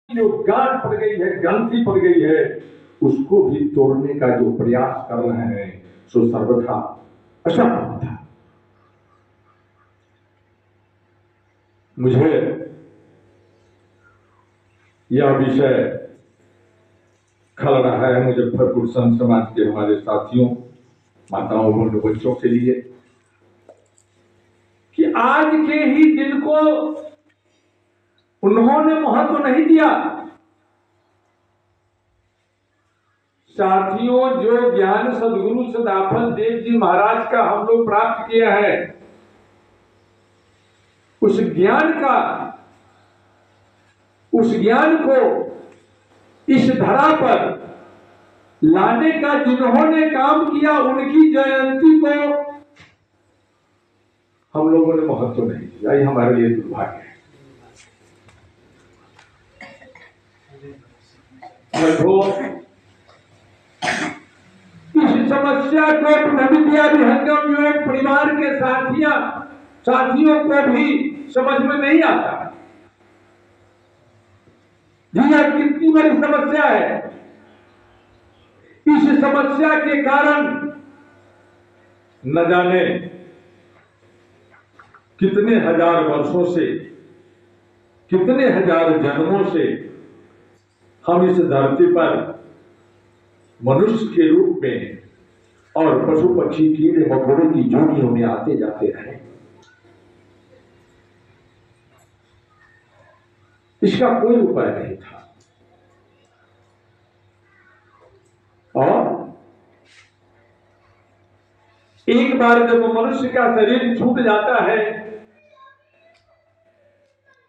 जो गांठ पड़ गई है, ग्रंथि पड़ गई है, उसको भी तोड़ने का जो प्रयास कर रहे हैं सो सर्वथा असंभव था। मुझे यह विषय खल रहा है मुजफ्फरपुर संत समाज के हमारे साथियों, माताओं और बच्चों के लिए कि आज के ही दिन को उन्होंने महत्व नहीं दिया। साथियों, जो ज्ञान सदगुरु सदाफल देव जी महाराज का हम लोग प्राप्त किया है, उस ज्ञान को इस धरा पर लाने का जिन्होंने काम किया, उनकी जयंती को हम लोगों ने महत्व नहीं दिया। ये हमारे लिए दुर्भाग्य है। इस समस्या को विहंगम परिवार के साथियों को भी समझ में नहीं आता। यह कितनी बड़ी समस्या है। इस समस्या के कारण न जाने कितने हजार वर्षों से, कितने हजार जन्मों से हम इस धरती पर मनुष्य के रूप में और पशु पक्षी कीड़े मकोड़े की जोड़ियों में आते जाते रहे। इसका कोई उपाय नहीं था। और एक बार जब मनुष्य का शरीर छूट जाता है,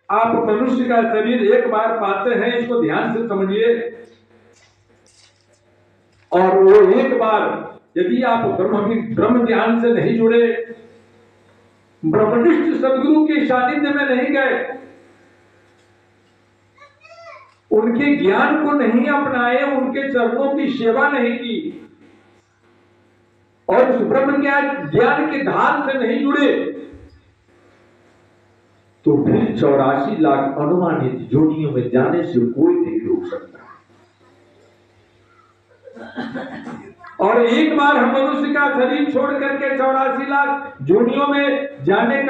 आप मनुष्य का शरीर एक बार पाते हैं, इसको ध्यान से समझिए। और वो एक बार यदि आप ब्रह्म ज्ञान से नहीं जुड़े, ब्रह्मनिष्ठ सदगुरु के सानिध्य में नहीं गए, उनके ज्ञान को नहीं अपनाए, उनके चरणों की सेवा नहीं की और उस ब्रह्म ज्ञान के धार से नहीं जुड़े, तो फिर 84 लाख अनुमानित जोनियों में जाने से कोई नहीं रोक सकता। और एक बार हम मनुष्य का शरीर छोड़ करके 84 लाख जोनियों में जाने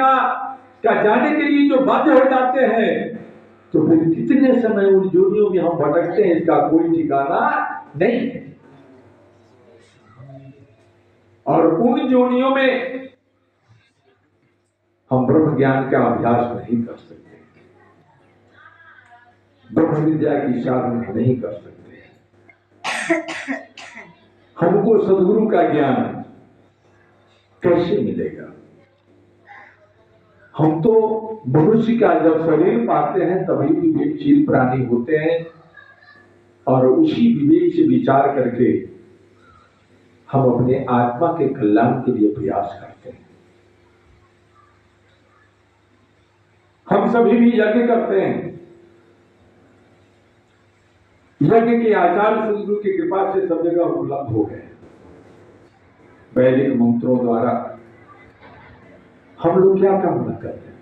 के लिए जो बाध्य हो जाते हैं, तो फिर कितने समय उन जोनियों में हम भटकते हैं, इसका कोई ठिकाना नहीं है। और उन जोनियों में हम ब्रह्म ज्ञान का अभ्यास नहीं कर सकते, ब्रह्म विद्या की साधना नहीं कर सकते। हमको सदगुरु का ज्ञान कैसे मिलेगा? हम तो मनुष्य का जब शरीर पाते हैं तभी विवेकशील प्राणी होते हैं और उसी विवेक से विचार करके हम अपने आत्मा के कल्याण के लिए प्रयास करते हैं। हम सभी भी यज्ञ करते हैं। यज्ञ के आचार सदगुरु की कृपा से सब जगह उपलब्ध हो गए। वैदिक मंत्रों द्वारा हम लोग क्या कामना करते हैं?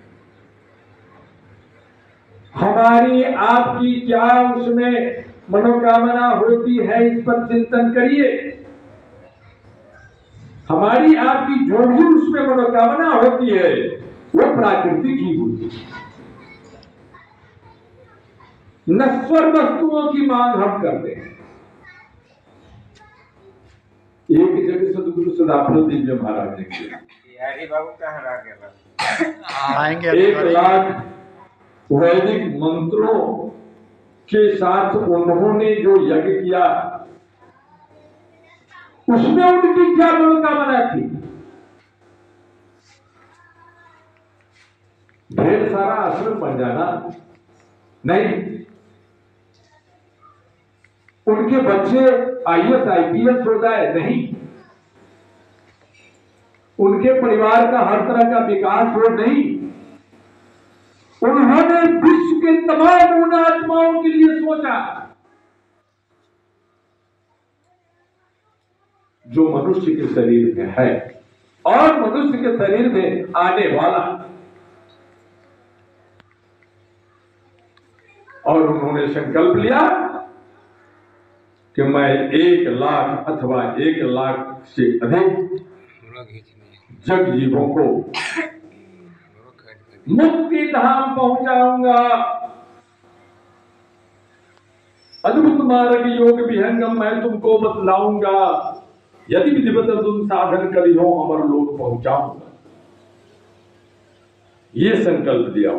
हमारी आपकी क्या उसमें मनोकामना होती है, इस पर चिंतन करिए। हमारी आपकी जो भी उसमें मनोकामना होती है वो प्राकृतिक ही होती है। नश्वर वस्तुओं की मांग हम करते हैं। एक जगह सदगुरु सदाफल दिव्य महाराज ने किया, बाबू कहाँ रह गया? 1 लाख वैदिक मंत्रों के साथ उन्होंने जो यज्ञ किया, उसमें उनकी क्या मनोकामना थी? ढेर सारा आश्रम बन जाना नहीं, उनके बच्चे IAS IPS हो जाए नहीं, उनके परिवार का हर तरह का विकास हो नहीं। उन्होंने विश्व के तमाम उन आत्माओं के लिए सोचा जो मनुष्य के शरीर में है और मनुष्य के शरीर में आने वाला। और उन्होंने उन्होंने संकल्प लिया कि मैं 1 लाख अथवा 1 लाख से अधिक जग जीवों को मुक्ति धाम पहुंचाऊंगा। अद्भुत मार्ग योग विहंगम मैं तुमको बतलाऊंगा। यदि विधिवत तुम साधन करियो अमर लोक पहुंचाऊंगा। ये संकल्प दिया।